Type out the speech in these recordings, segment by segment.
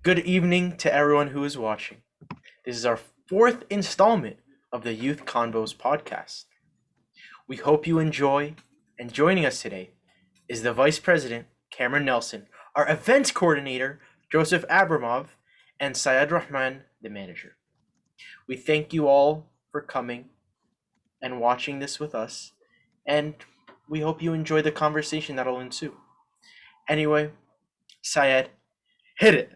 Good evening to everyone who is watching. This is our fourth installment of the Youth Convos podcast. We hope you enjoy, and joining us today is the Vice President, Cameron Nelson, our events coordinator, Joseph Abramov, and Syed Rahman, the manager. We thank you all for coming and watching this with us, and we hope you enjoy the conversation that'll ensue. Anyway, Syed, hit it!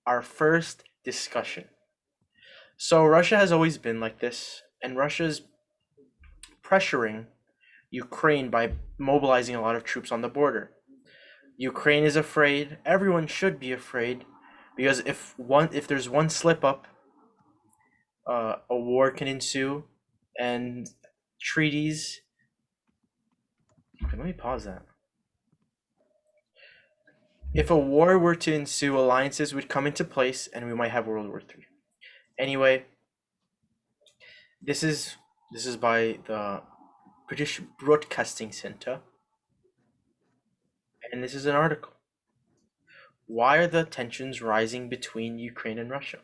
Our first discussion. So Russia has always been like this, and Russia's pressuring Ukraine by mobilizing a lot of troops on the border. Ukraine is afraid. Everyone should be afraid, because if there's one slip up, a war can ensue, and treaties. Okay, let me pause that. If a war were to ensue, alliances would come into place, and we might have World War III. Anyway, this is by the British Broadcasting Center, and this is an article. Why are the tensions rising between Ukraine and Russia?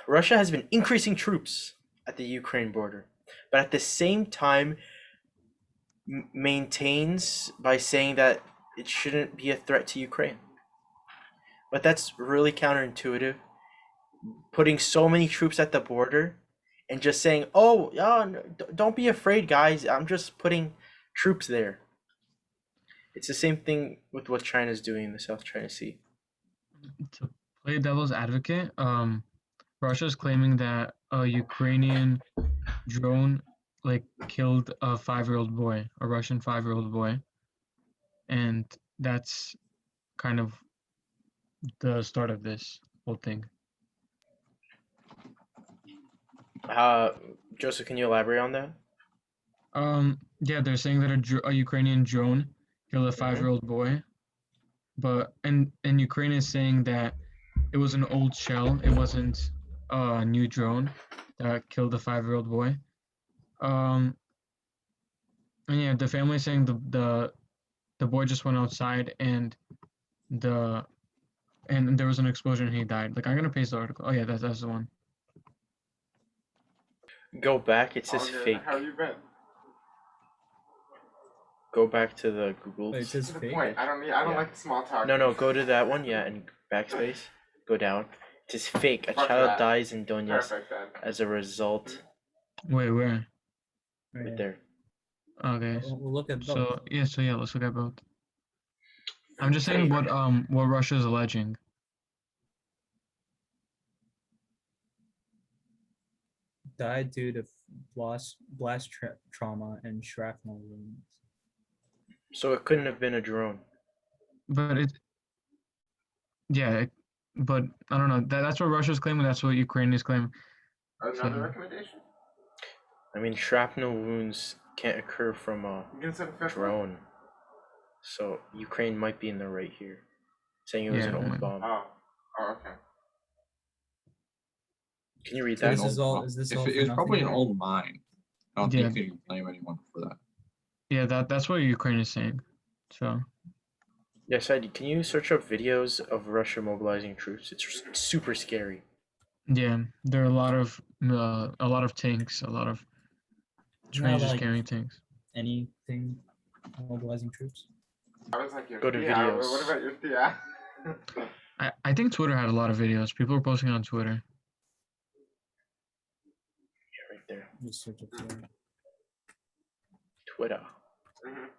Russia has been increasing troops at the Ukraine border, but at the same time maintains by saying that it shouldn't be a threat to Ukraine. But that's really counterintuitive. Putting so many troops at the border and just saying, "Oh, yeah, don't be afraid, guys. I'm just putting troops there." It's the same thing with what China's doing in the South China Sea. To play devil's advocate, Russia's claiming that a Ukrainian drone killed a 5-year-old boy, a Russian 5-year-old boy, and that's kind of the start of this whole thing. Joseph, can you elaborate on that? Yeah, they're saying that a Ukrainian drone killed a 5-year-old boy, but and Ukraine is saying that it was an old shell. It wasn't a new drone that killed the 5-year-old boy. And yeah, the family is saying the boy just went outside and there was an explosion and he died. Like, I'm gonna paste the article. Oh yeah, that's the one. Go back. It says fake. How you been? Go back to the Google. Wait, it says To the fake? point. I don't Yeah. like the small talk. No, go to that one. Yeah, and backspace. Go down. It says fake. A Fuck child that. dies in Donetsk Perfect then. as a result. Wait, where? Right there. Okay. We'll look at both. So yeah, let's look at both. I'm just saying what Russia's alleging. Died due to blast trauma and shrapnel wounds. So it couldn't have been a drone. But but I don't know. That's what Russia's claiming. That's what Ukraine is claiming. Another recommendation? I mean, shrapnel wounds can't occur from a You gonna send a fifth one? drone. So Ukraine might be in the right here, saying it was an old bomb. Oh, okay. Can you read So that? this is all. Is this all? It was probably an old mine. I don't Yeah. think you can blame anyone for that. Yeah, that's what Ukraine is saying. So Yes, can you search up videos of Russia mobilizing troops? It's super scary. yeah, there are a lot of tanks, a lot of trains just like carrying tanks. anything mobilizing troops. I was like, Go to videos. What about your Thea? I think Twitter had a lot of videos. People were posting on Twitter. Yeah, right there. Just search up there. Twitter. Mhm.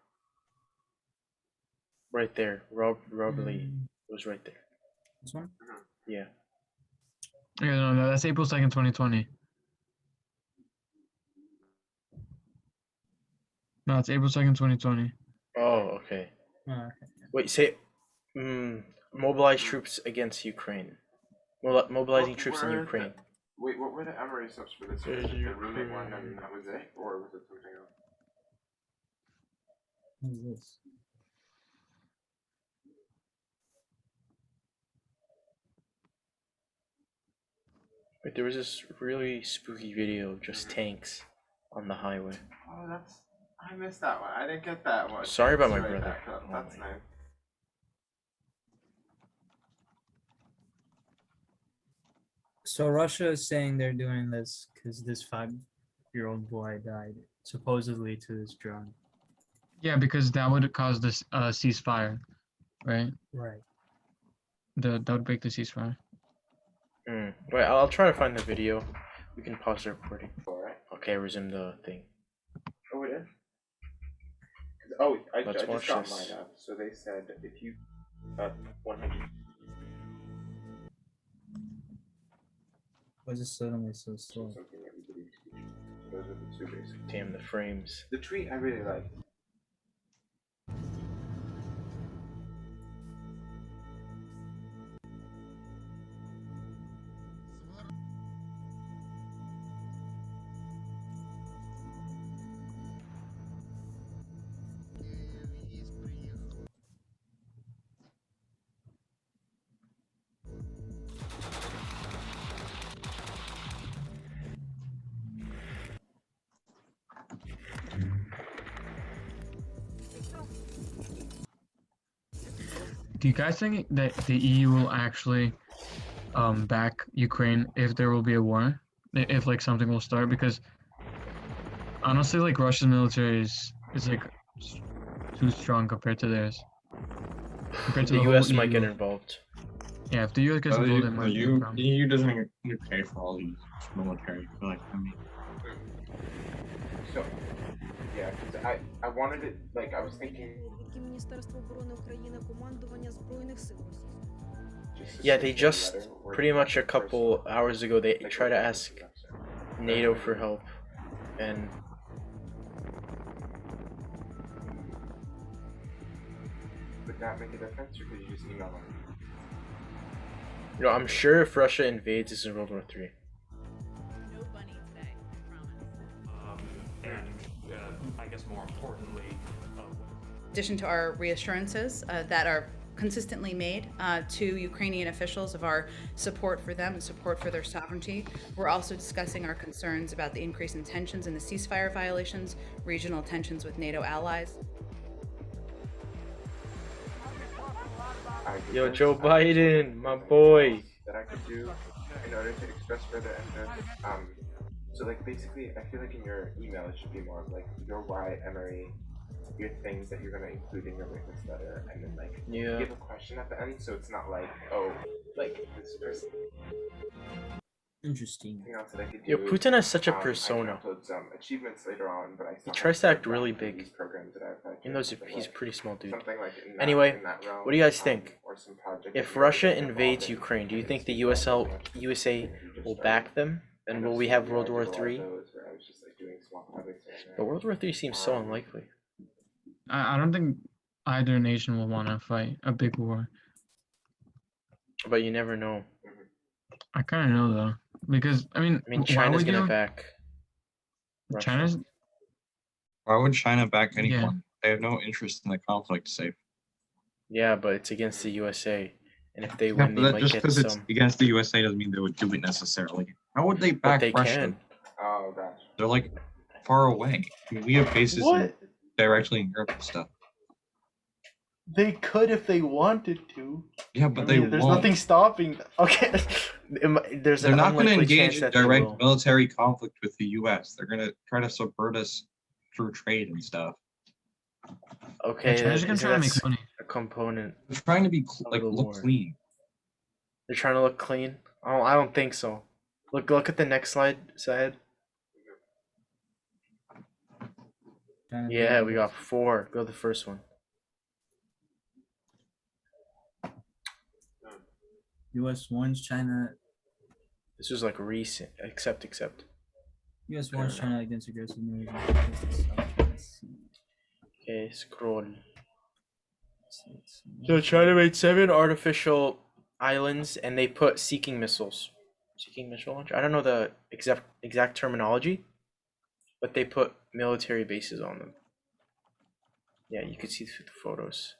Right there. Rob Lee was right there. This one. Yeah. Yeah, no, that's April 2nd, 2020. No, it's April 2nd, 2020. Oh, okay. Okay. Wait, say, mobilize troops against Ukraine. Mobilizing troops in Ukraine. Wait, what were the Emory subs for this? Was it the roommate one and that was it? Or was it something else? What is this? Wait, there was this really spooky video of just tanks on the highway. Oh, I missed that one. I didn't get that one. Sorry about my Right brother. back up. That's nice. So Russia is saying they're doing this because this 5-year-old boy died supposedly to this drone. Yeah, because that would cause this ceasefire, right? Right. That would break the ceasefire. Wait, I'll try to find the video. We can pause the recording. Alright. Okay, resume the thing. Oh, it is? Oh, I Let's just watch got this. mine up. So they said if you 100. Why is it suddenly so slow? Something that we believe to be true. Those are the two basic. Damn the frames. The tweet I really like. Do you guys think that the EU will actually back Ukraine if there will be a war? If like something will start? Because honestly, like Russia's military is like too strong compared to theirs. Compared to The whole US might get EU. involved. Yeah, if the US gets involved, it might be a the problem. EU doesn't even pay for all these military. I feel like, I mean, So, yeah, because I wanted it, like, I was thinking. Які Міністерство оборони України, командування Збройних сил Російської. Just Yeah, they a just letter or pretty much a personal, couple hours ago they like, tried to ask NATO for help, and Would that make a difference, or could you just email them? you know, I'm sure if Russia invades, this is World War III. No bunny today, I promise. And I guess more importantly, In addition to our reassurances that are consistently made to Ukrainian officials of our support for them and support for their sovereignty, we're also discussing our concerns about the increase in tensions and the ceasefire violations, regional tensions with NATO allies. Yo, Joe Biden, my boy. That I could do in order to express further interest. So like basically, I feel like in your email it should be more of like your why, Emery, your things that you're gonna include in your witness letter, and then like Yeah. give a question at the end, so it's not like, oh, like this person. Interesting. Anything else that I could do? Yo, Putin has such a I can persona. upload some achievements later on, but I still tries have to act go really back to big. these programs that I've had He knows something he's a like- pretty small dude. something like in that, Anyway, in that realm, what do you guys think? or some project If that you're Russia involved invades in, Ukraine, do you think the and just USA you will just back them? I And know will we some have of you World I War did a lot of III? those where I was just like doing small projects here and there. But World War III seems so unlikely. I don't think either nation will want to fight a big war. But you never know. I kind of know though, because I mean, I mean, why China's would gonna you? back Russia. China's why would China back Yeah. anyone? They have no interest in the conflict, safe. Yeah, but it's against the USA, and if they Yeah, win, but they that, might just get because it's some. against the USA doesn't mean they would do it necessarily. How would they But back they Russia? can. Oh gosh. They're like far away. I mean, we have bases What? directly in Europe and stuff. They could if they wanted to. Yeah, but they there's won't. nothing stopping. Okay, there's They're an not going to unlikely engage chance in that they direct will. military conflict with the U.S. They're going to try to subvert us through trade and stuff. Okay, China's gonna so try to make that's money. a component. They're trying to be Of like the look war. clean. They're trying to look clean. I don't think so. Look at the next slide, Syed. China Yeah, doing we this. got 4. Go to the first one. U.S. warns China. This was like recent. Accept. U.S. warns China against aggressive moves in the South China Sea. Okay, scroll. It's- So China made 7 artificial islands, and they put seeking missiles. Seeking missile launch. I don't know the exact terminology, but they put military bases on them. Yeah, you could see through the photos.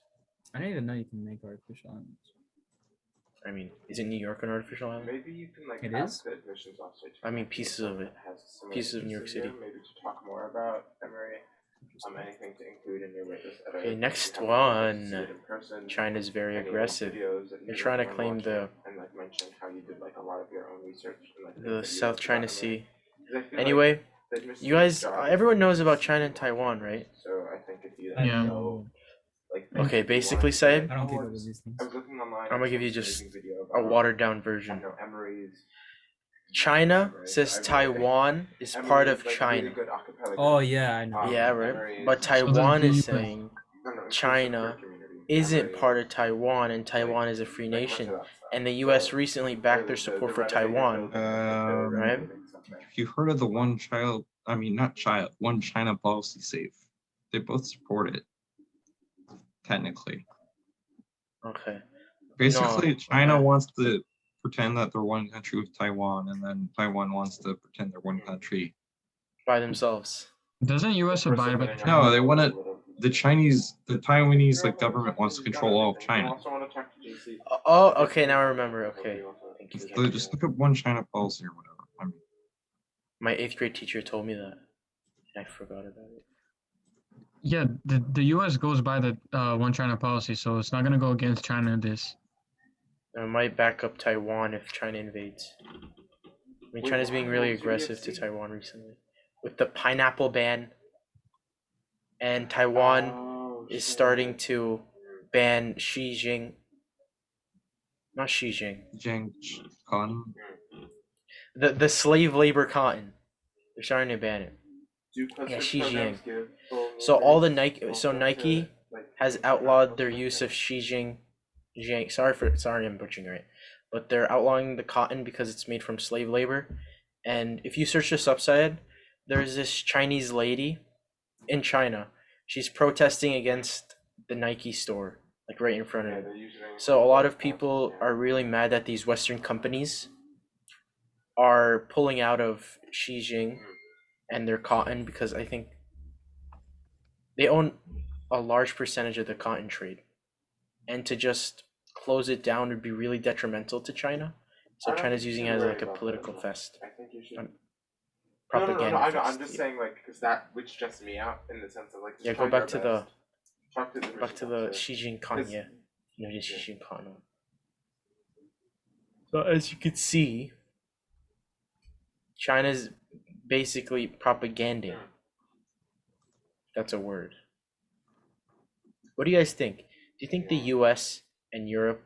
I didn't even know you can make artificial islands. I mean, isn't New York an artificial island? Maybe you can like It ask is? the admissions officer. to I mean, make pieces one of it. that has similar Pieces of New York pieces here, City. Maybe to talk more about Emory. Anything to include in your witness letter. Okay, If next you haven't one. see it in person, China's very any aggressive. videos that you They're trying to recommend claim watching, the and like mention how you did like a lot of your own research. And, like, the videos South about China MRA. Sea. 'Cause I feel Anyway, like there's Mr. you guys, Jobs, everyone knows about China and Taiwan, right? So I think if you I Yeah. know, like, Okay, if you basically, wanted to, Saib, like, I don't keep oh, up with these things. I was looking online. I'm gonna I give saw you this just amazing video a about, watered down I version. don't know, Emery's. China Right, says I really Taiwan is part of China. Oh yeah, I know. Yeah, right. Emery But is- Taiwan the is US. saying No, no, it's China for community. isn't Emery part is, of Taiwan, and Taiwan is a free like, much of nation. that stuff. And the U.S. So, recently backed their the support for renovator Taiwan. building, they're Right? renovating something. If you heard of the one child, I mean not child, one China policy safe, they both support it. Technically, Okay. basically, No, China okay. wants to pretend that they're one country with Taiwan, and then Taiwan wants to pretend they're one country. By themselves. Doesn't US abide by No, China? No, they want to. The Taiwanese like government wants to control all of China. Oh, okay. Now I remember. Okay. Thank you. Just look up one China policy or whatever. I mean, My 8th grade teacher told me that. And I forgot about it. Yeah, the US goes by the one China policy, so it's not gonna go against China in this. I might back up Taiwan if China invades. I mean, China's being really aggressive to Taiwan recently with the pineapple ban, and Taiwan is starting to ban not Xi Jinping, Jiang Khan. the slave labor cotton. They're starting to ban it. Yeah, Xi Jinping. So all the Nike has outlawed their use of Xi Jinping. Sorry, I'm butchering it, but they're outlawing the cotton because it's made from slave labor. And if you search this upside, there's this Chinese lady in China. She's protesting against the Nike store, like right in front of it. So a lot of people are really mad that these Western companies are pulling out of Xi Jinping and their cotton because I think they own a large percentage of the cotton trade. And to just close it down would be really detrimental to China. So China's using it as like a political fest. I think you should. Propaganda No, fest. I'm just saying, like, because that would stress me out in the sense of, like, just Yeah, go trying back your to best. the Talk to the back to the original, Xi Jinping, It's- yeah. No, just Xi Jinping. So as you can see, China's basically propaganding. That's a word. What do you guys think? Do you think the US and Europe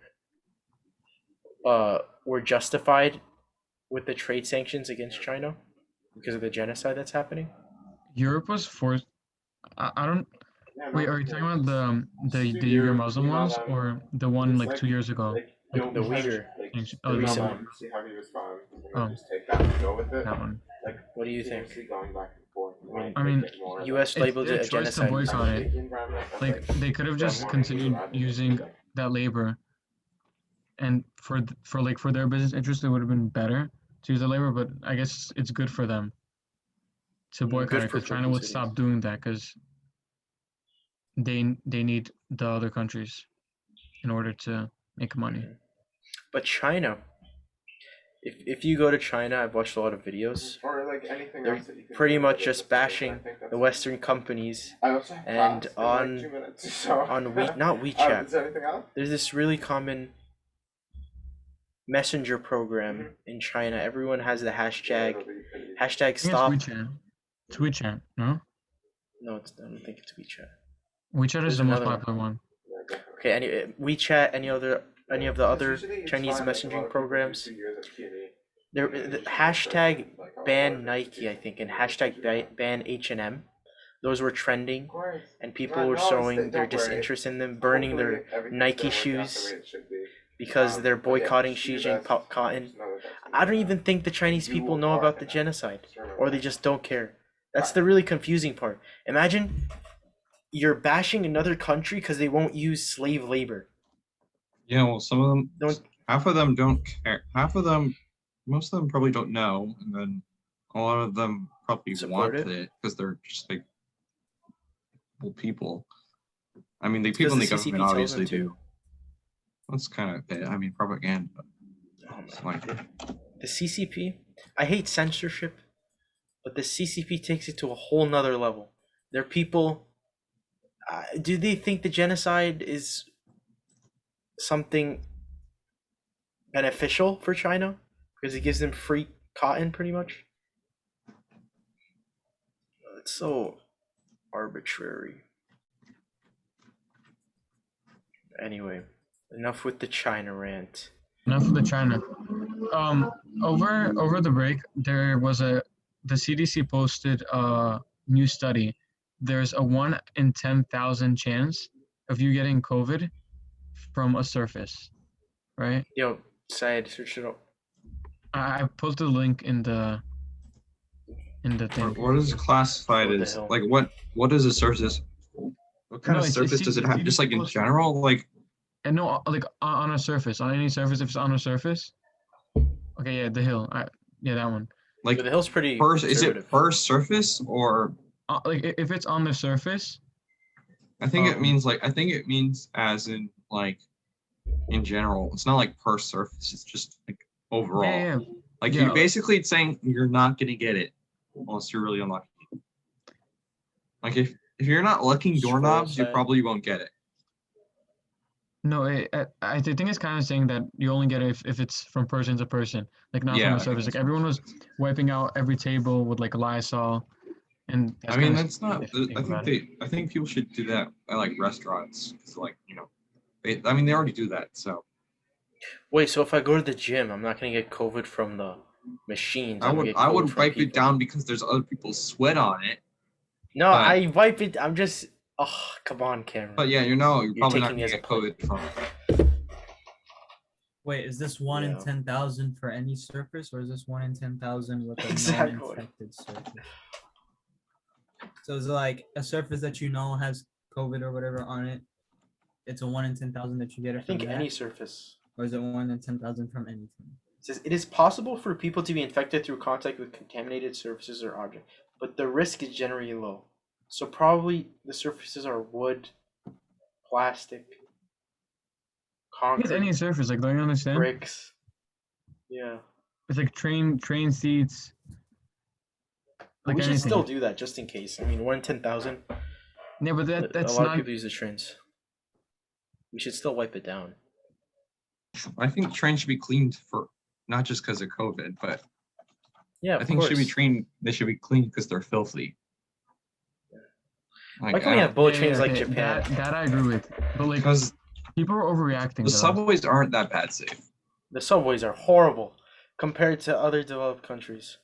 were justified with the trade sanctions against China because of the genocide that's happening? Europe was forced. I don't. Yeah, Wait, no, are you yeah. talking about the Just do Uyghur your Muslim email ones them. or the one It's like like- 2 years ago? Like, Like, don't the touch, Uyghur. like, Sanction- the email recent them, one. see how he responds, and then Oh. just take that and go with it. That one. Like, What do you think? continuously going back and forth. I mean, US It's labeled their it a choice to genocide. boycott it. Like, Like they could have just continued using that labor, and for their business interest, it would have been better to use the labor. But I guess it's good for them to boycott good it for because China would publicity. stop doing that because they need the other countries in order to make money. But China, if you go to China, I've watched a lot of videos. or like anything They're else that you can pretty do much with just it, because I bashing think that's- the Western companies I also have and class in, like, on- 2 minutes, so- on not WeChat. Is there anything else? There's this really common messenger program in China. Everyone has the hashtag It'll be pretty- hashtag I think stop. it's WeChat. It's WeChat, no? No, I don't think it's WeChat. WeChat There's is the most another one. popular one. Yeah, definitely. Okay, WeChat, any of the Because other usually it's Chinese fine, like, a lot of messaging people do programs. 2 years at CUNY. There, Usually the it's just hashtag like, oh, ban what? Nike, I think, and hashtag ban H&M. Those were trending, Of course. and people Well, were no, it's- showing their don't worry. disinterest in them, burning their Hopefully everything's Nike gonna work out the shoes way it should be. because they're But yeah, boycotting just Xi do your Jinping best. cotton. Just know that that's gonna I don't be even fine. think the Chinese You people are know about the enough. genocide, Just remember or they that. just don't care. That's the really confusing part. Imagine you're bashing another country because they won't use slave labor. Yeah, well, some of them, Don't- half of them don't care. Half of them, most of them probably don't know, and then a lot of them probably Support want it. it because they're just like well, people. I mean, the It's people in the 'cause the government CCP tells them obviously to. do. That's kind of it. I mean, propaganda. Oh, It's man. like, The CCP, I hate censorship, but the CCP takes it to a whole nother level. They're people. Do they think the genocide is something beneficial for China? because it gives them free cotton, pretty much. It's so arbitrary. Anyway, enough with the China rant. Enough of the China. Over the break, there was the CDC posted a new study. There's a 1 in 10,000 chance of you getting COVID from a surface, right? Yo, Syed, search it up. I posted a link in the thing. What is classified What the as hell? like what is a surface? What kind No, of it's surface does it have? Just like in CDC general, like And no, like on a surface, on any surface, if it's on a surface. Okay, yeah, the hill. Yeah, that one. like But the hill's pretty per is it conservative. per surface or Like if it's on the surface, I think it Um, means as in like in general. It's not like per surface. It's just like overall. yeah. Like Yeah. you basically saying you're not gonna get it unless you're really unlucky. Like if you're not licking Scroll doorknobs, you side. probably won't get it. No, I think it's kind of saying that you only get it if it's from person to person, like not Yeah, from I a think surface. Like that's everyone was wiping out every table with like Lysol, and I mean, kinda that's not. if you think about it. I think people should do that at like restaurants. 'Cause, like they already do that. So Wait, so if I go to the gym, I'm not gonna get COVID from the machines. I I'm gonna would get I COVID would from wipe it people. down because there's other people's sweat on it. No, but- I wipe it. I'm just. Oh, come on, Cameron. But yeah, you're probably not taking me gonna as a get COVID from it. Wait, is this 1 Yeah. in 10,000 for any surface, or is this 1 in 10,000 with a Exactly. non-infected surface? So is it like a surface that you know has COVID or whatever on it? It's a 1 in 10,000 that you get I it from think that? any surface. Or is it 1 in 10,000 from anything? It says it is possible for people to be infected through contact with contaminated surfaces or objects, but the risk is generally low. So probably the surfaces are wood, plastic, It's concrete, any surface. Like, don't you understand? bricks. Yeah. It's like train seats. Like we should anything. still do that just in case. I mean, 1 in 10,000. Yeah, but A that's lot of not. people use the trains. We should still wipe it down. I think trains should be cleaned for not just because of COVID, but Yeah, of I think course. they should be cleaned because they're filthy. Why can't we have bullet trains like Japan? That I agree with. But like because people are overreacting. the though. subways aren't that bad safe. The subways are horrible compared to other developed countries.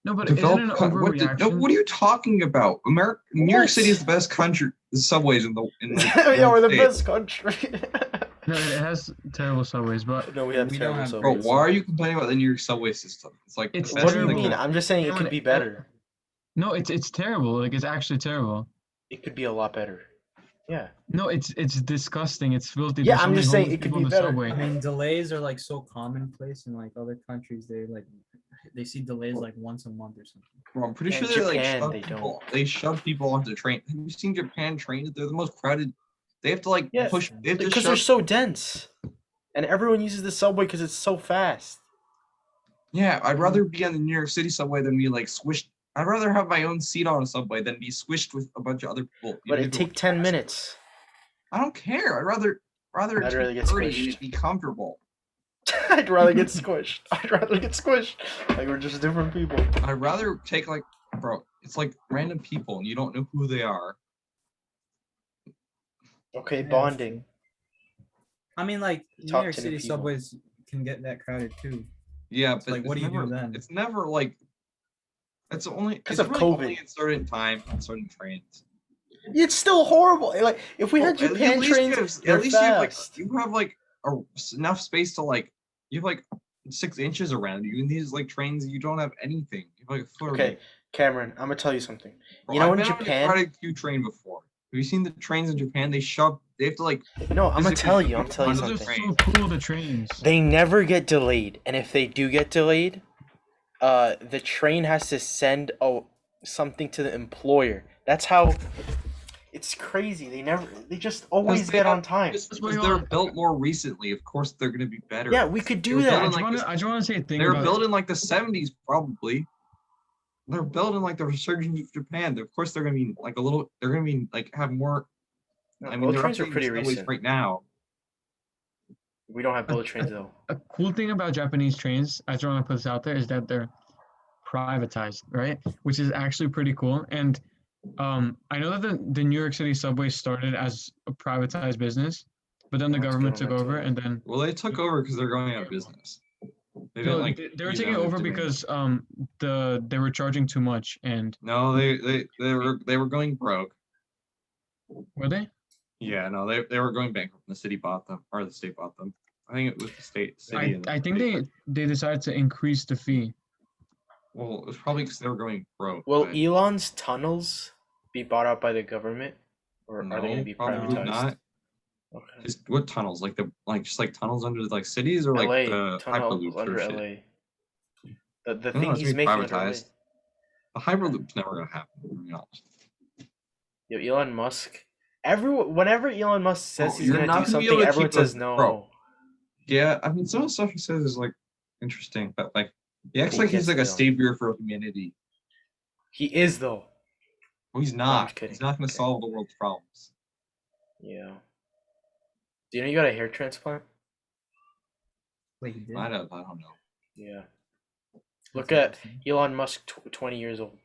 No, but isn't it an overreaction? What are you talking about? New York City is the best country. The subways in the Yeah, we're the United best States. country. No, it has terrible subways, but No, we have We don't terrible have- Bro, subways. why are you complaining about the New York subway system? It's like It's the What best do you thing mean? in- I'm just saying it could be better. no, it's terrible. Like it's actually terrible. It could be a lot better. Yeah. No, it's disgusting. It's filthy. Yeah, There's so I'm many just saying homeless it could people be in the better. subway. I mean, delays are like so commonplace in like other countries. They see delays like once a month or something. Bro, I'm pretty Yeah, sure they Japan, shove they people. They shove people onto train. Have you seen Japan trains? They're the most crowded. They have to like Yeah, push. They have to Because they're shove. so dense. And everyone uses the subway because it's so fast. Yeah, I'd rather be on the New York City subway than be like squished. I'd rather have my own seat on a subway than be squished with a bunch of other people. But even it'd if take was 10 fast. minutes. I don't care. I'd rather I'd rather get 30 squished. and be comfortable. I'd rather get squished. I'd rather get squished. Like we're just different people. I'd rather take like, bro, it's like random people and you don't know who they are. Okay, Yeah, that's bonding. I mean, like New Talk York to the City people. subways can get that crowded too. Yeah, It's but like, what it's do you do never, then? It's never like. It's only Because it's of really COVID. only at certain times on certain trains. It's still horrible. Like if we had Well, Japan least trains, you have, they're at least fast. you have like enough space to like you have like 6 inches around you. In these like trains, you don't have anything. You have like a foot of Okay, it. Cameron, I'm gonna tell you something. Bro, You know I've in been on a Japan? crowded queue train before. Have you seen the trains in Japan? They have to like. No, I'm gonna physically tell you. I'm put telling you on the Those are something. so cool. The trains. They never get delayed, and if they do get delayed, the train has to send something to the employer. That's how. It's crazy. They just always they get have- on time. Just why because they're on- built more recently, of course they're gonna be better. Yeah, we could do They were that. building like I just want to say a thing They were about built in like the 70s, probably. They're built in like the resurgence of Japan. Of course, they're gonna be like a little. They're gonna be like have more. I mean, Well, they're trains are updating pretty subways recent. right now. We don't have bullet trains though. A cool thing about Japanese trains, I just want to put this out there, is that they're privatized, right? Which is actually pretty cool. And I know that the New York City subway started as a privatized business, but then the That's government took governmental. over, and then Well, they took over because they're going out of business. They no, didn't like. they were you taking know, over doing- because they were charging too much, and No, they were going broke. were they? Yeah, no, they were going bankrupt. And the city bought them, or the state bought them. I think it was the city. And I the think state. they decided to increase the fee. Well, it was probably because they were going broke. Will but Elon's tunnels be bought out by the government, or are they going to no, be probably privatized? not. Okay. Just what tunnels? Just like tunnels under like cities or like LA the tunnel hyperloop under or shit. LA. The No, thing it's he's gonna be making under LA. privatized. The hyperloop's never gonna happen. To be honest. Yo, Elon Musk. Whenever Elon Musk says Oh, he's you're gonna not do gonna be something, able to everyone keep up- says no. bro. Yeah, I mean, some of the stuff he says is like interesting, but like he acts He like he's gets like a it, though. savior for humanity. He is though. Well, he's I'm not. just kidding. He's not gonna Okay. solve the world's problems. Yeah. Do you know you got a hair transplant? Wait, he did. I don't know. Yeah. That's Look at interesting. Elon Musk, 20 years old.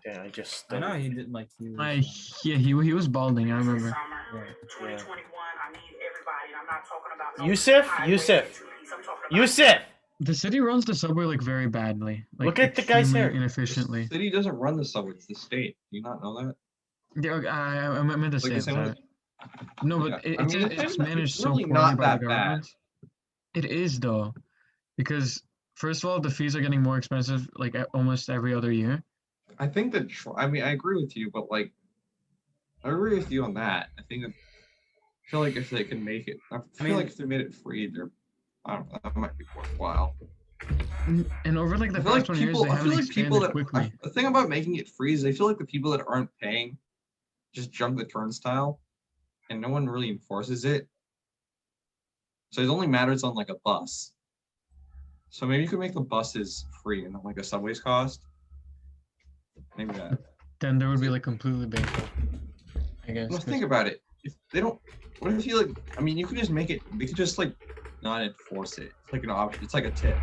Yeah, I just. I know he did like he was, Yeah, he was balding. I remember. Yeah. Yusuf. The city runs the subway like very badly. Like, Look at the guy's extremely hair. Inefficiently. The city doesn't run the subway; it's the state. Do you not know that? Yeah, okay, I meant to Like say the same that. way- No, but Yeah. I it's mean, it's managed it's so really poorly not by that the bad. government. It is though, because first of all, the fees are getting more expensive like almost every other year. I think that. I mean, I agree with you, but like, I agree with you on that. I think that. I feel like if they can make it, I feel mean- like if they made it free, I don't know, that might be worthwhile. And over like the I feel like past 20 years, people. they I haven't feel like people expanded that. quickly. The thing about making it free is I feel like the people that aren't paying just jump the turnstile, and no one really enforces it. So it only matters on like a bus. So maybe you could make the buses free and then like the subways cost. Maybe that. Then there would be like completely bankrupt. I guess. Well, 'cause- think about it. If they don't, what if you like? I mean, you could just make it. They could just like not enforce it. It's like an option. It's like a tip.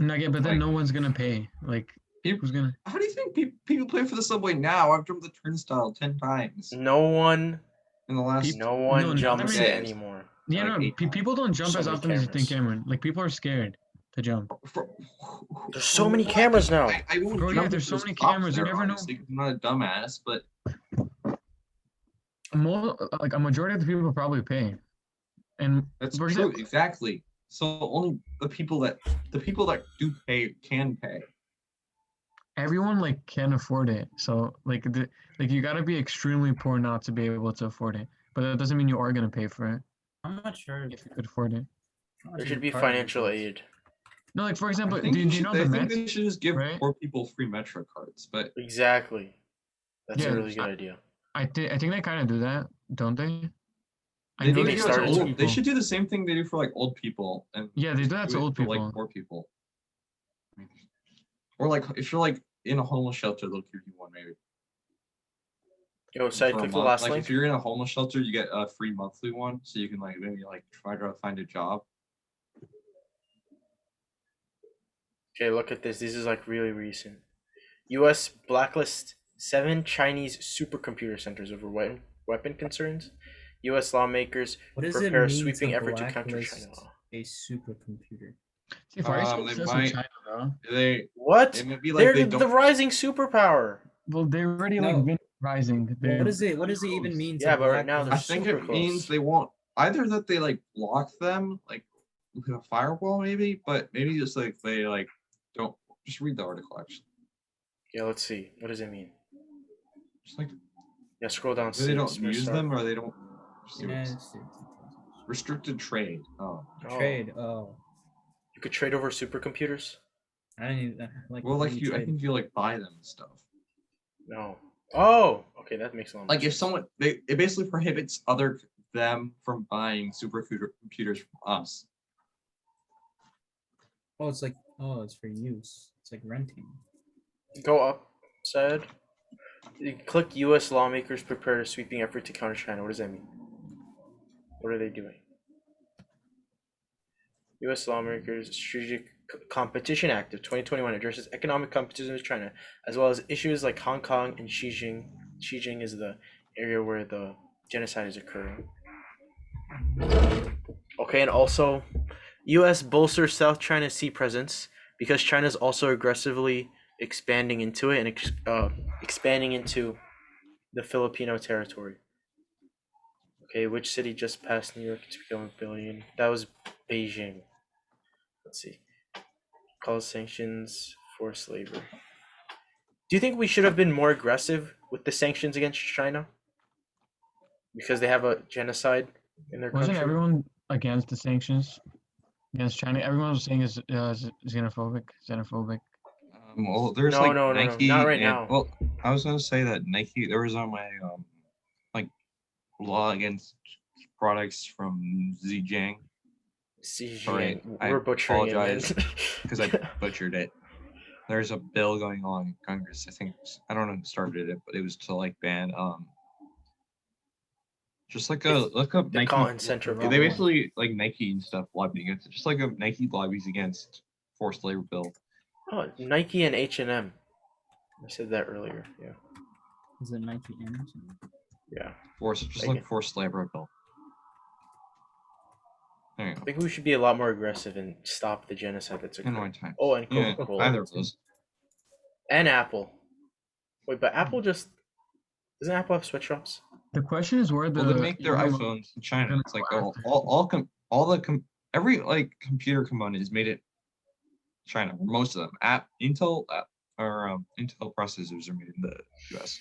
No, yeah, but then like- no one's gonna pay. Like, People- who's gonna? How do you think people pay for the subway now? I've jumped the turnstile 10 times No one in the last. No one No, jumps I it mean- anymore. Yeah, Like no, 8 people don't jump So as many often as you think, cameras. Cameron. Like, people are scared to jump. There's so many cameras now. I won't Bro, yeah, jump if there's so there's many cops cameras, you there, never know. obviously, 'cause I'm not a dumbass, but Like a majority of the people probably pay. And that's for true. example, Exactly. So only the people that do pay can pay. everyone like can afford it. So like you gotta be extremely poor not to be able to afford it. But that doesn't mean you are gonna pay for it I'm not sure. if you could afford it. how much There is should the be parking financial cost? aid. No, like for example, I do, think do you know I the think Mets? they should just give right? poor people free Metro cards, but Exactly. That's Yeah, a really good idea. I think they kind of do that, don't they? I they, know do they it to started old- to. they should do the same thing they do for like old people and Yeah, they do that do to it old for, people. like poor people. Or like if you're like in a homeless shelter, they'll give you one maybe. Yo, so I for a click the month. last Like link. if you're in a homeless shelter, you get a free monthly one, so you can like maybe like try to find a job. Okay, look at this. This is like really recent. U.S. blacklist 7 Chinese supercomputer centers over weapon concerns. U.S. lawmakers What does prepare a it mean sweeping to effort to counter blacklist China. a supercomputer? See, why are you so They obsessed with might- China, bro? What? It might be like They're they the don't. rising superpower. Well, they're already No. like been rising. What They're, does it? What does it even mean? Yeah, to but right now I they're blacklist? think super it means close. they won't either that they like block them like with a firewall maybe, but maybe just like they like don't just read the article actually. Yeah, let's see. What does it mean? Just like Yeah, scroll down. they see, don't see where use start. them or they don't see what it Yeah, says. Restricted trade. Oh. Oh, trade. Oh, You could trade over supercomputers? I didn't even like. Well, like what do you, I trade? think you like buy them and stuff. No. Oh, okay, that makes a lot more Like if sense. someone, it basically prohibits them from buying supercomputers from us. Oh, it's like. Oh, it's for use. It's like renting. Go up, side. You click U.S. lawmakers prepare a sweeping effort to counter China. What does that mean? What are they doing? U.S. lawmakers Strategic Competition Act of 2021 addresses economic competition with China, as well as issues like Hong Kong and Xinjiang. Xinjiang is the area where the genocide is occurring. Okay, and also, U.S. bolsters South China Sea presence because China is also aggressively expanding into it and expanding into the Filipino territory. Okay, which city just passed New York to become a billion? That was Beijing. Let's see. Calls sanctions, forced labor. Do you think we should have been more aggressive with the sanctions against China? Because they have a genocide in their Wasn't country? everyone against the sanctions against China? Everyone was saying is xenophobic. Well, there's No, like no, no, no, Nike not right and now. well, I was gonna say that Nike. There was on my like law against products from Zhejiang Sorry, Xinjiang. I We're butchering it, man. apologize because I butchered it. There's a bill going on in Congress. I don't know who started it, but it was to like ban just like a look up The Nike. Cotton Center. They basically like Nike and stuff lobbying against it. Just like a Nike lobbies against forced labor bill. Oh, Nike and H&M. I said that earlier. Yeah. Is it Nike and? Yeah. Just Like like forced labor bill. There you I go. think we should be a lot more aggressive and stop the genocide that's In occurring. my time. Oh, and Yeah, Coca-Cola. either of those. And Apple. Wait, but Apple just doesn't Apple have sweatshops? The question is where the Well, they make their Elon Musk- iPhones in China. gonna It's like go every like computer component is made in China. Most of them. Intel processors are made in the U.S.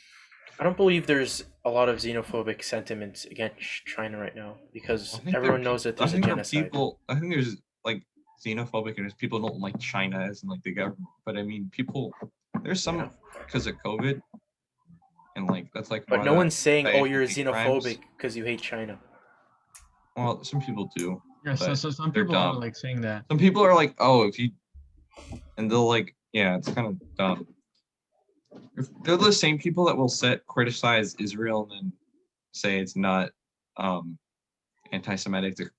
I don't believe there's a lot of xenophobic sentiments against China right now because I think everyone there are knows that I there's a think there are genocide. people. I think there's like xenophobic and there's people don't like China as in like the government. But I mean, people. There's some Yeah. because of COVID, and like that's like. But why no the one's saying, "Oh, you're hate crimes- xenophobic because you hate China." Well, some people do. Yeah, so but some they're people are dumb. like saying that. Some people are like, oh, if you, and they'll like, yeah, it's kind of dumb. They're the same people that will criticize Israel and then say it's not anti-Semitic to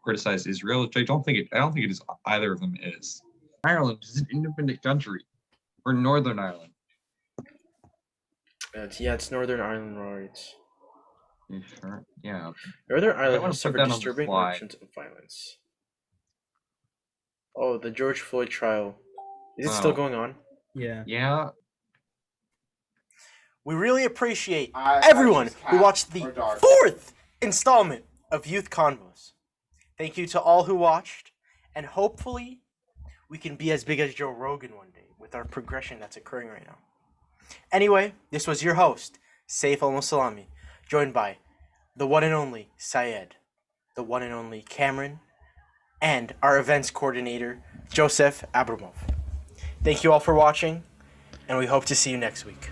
criticize Israel, which I don't think it is. Either of them is. Ireland is an independent country, or Northern Ireland. It's Northern Ireland riots. You sure? Yeah. Northern Ireland wanna has put suffered that on the disturbing slide. actions of violence. Oh, the George Floyd trial. Is it still Oh. going on? Yeah. Yeah. We really appreciate I everyone choose who cat watched the or dog. 4th installment of Youth Convos. Thank you to all who watched, and hopefully we can be as big as Joe Rogan one day with our progression that's occurring right now. Anyway, this was your host, Saif Al-Musalami, joined by the one and only Syed, the one and only Cameron, and our events coordinator, Joseph Abramov. Thank you all for watching, and we hope to see you next week.